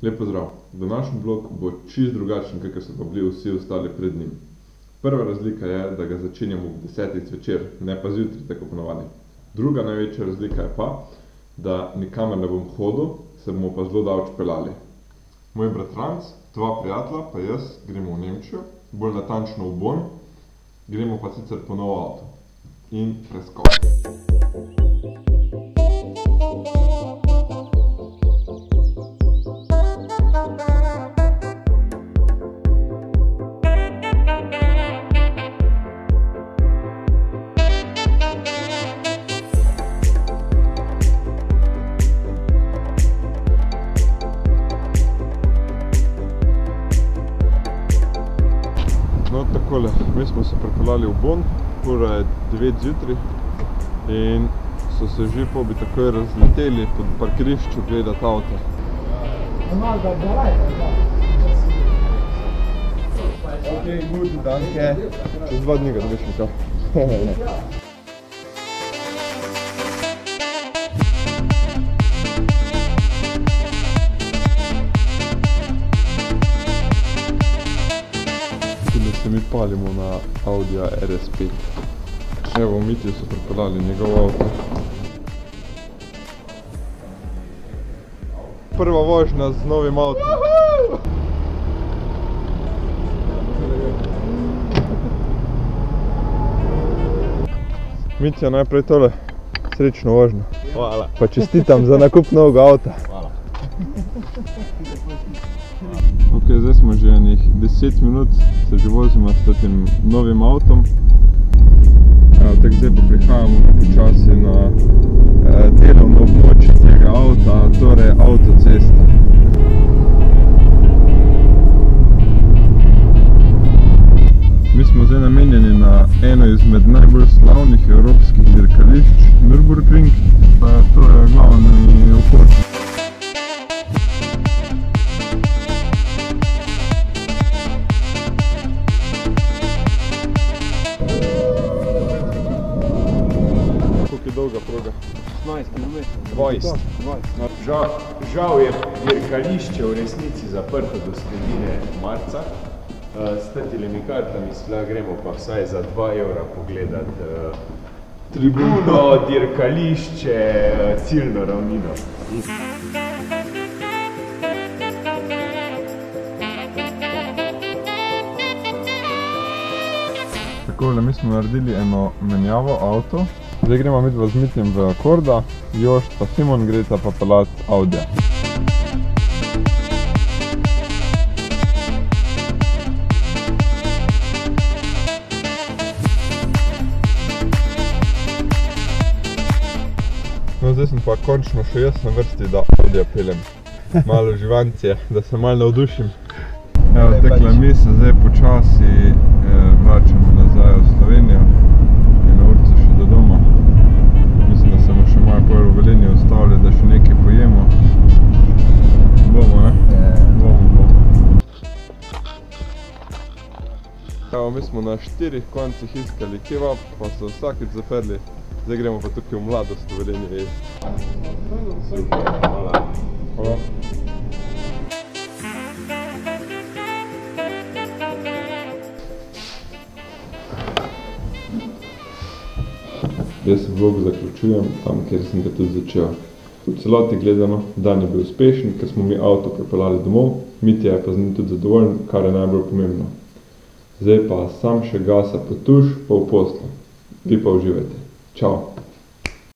Lep pozdrav. Današnji vlog bo čisto drugačen, kakor so pa bili vsi ostali pred njim. Prva razlika je, da ga začenjamo ob 10. zvečer, ne pa zjutraj, tako ponavadi. Druga največja razlika je pa, da nikamor ne bom hodil, se bomo pa zelo daleč peljali. Moj bratranec, dva prijatelja, pa jaz gremo v Nemčijo, bolj natančno v Bonn, gremo pa sicer po nov avto. In preskok. No, takole, mi smo se pripeljali v Bonn, ura je 9 zjutraj in so se že pobi takoj razleteli pod parkirišču gledati avte. Ok, good, danke. Čez 2 dni ga dobiš nekaj. Se mi palimo na Audija RS5. Evo, Mitju so pripeljali njegov avto. Prva vožnja z novim avtom. Mitja, najprej tole. Srečno vožnjo. Hvala. Pa čestitam za nakup novega avta. Hvala. Ok, zdaj smo že enih 10 minut, se že vozimo s tem novim avtom. Tako zdaj pa prihajamo počasi na delovno območje tega avta, torej avtocesta. Mi smo zdaj namenjeni na eno izmed najbolj slavnih evropskih dirkališč, Nürburgring. To je glavni vhod. Dolga proga. 15 km. 20. Žal je dirkališče v resnici zaprto do sredine marca. S tatimi kartami gremo pa vsaj za 2 evra pogledati tribuno, dirkališče, ciljno ravnino. Takole, mi smo naredili eno menjavo avto. Zdaj gremo midva z Mitjem v Akorda, Jošt pa Simon greta pa pelat Audija. No, zdaj sem pa končno še jaz na vrsti, da Audija peljem. Malo živancije, da se malo navdušim. Evo, takle, mi se zdaj počasi vračamo nazaj v Slovenijo. Da še nekaj pojemo. Bomo, ne? Bomo. Evo, mi smo na 4 koncih iskali kebab, pa so vsakič zaprli. Zdaj gremo pa tukaj v Mladost v Velenje jesti. Super, hvala. Hvala. Jaz vlog zaključujem tam, kjer sem ga tudi začel. V celoti gledano, dan je bil uspešen, ker smo mi avto pripeljali domov, Mitja je pa z njim tudi zadovoljen, kar je najbolj pomembno. Zdaj pa sam še gasa po tuš, pa v poslu. Vi pa uživajte. Čau!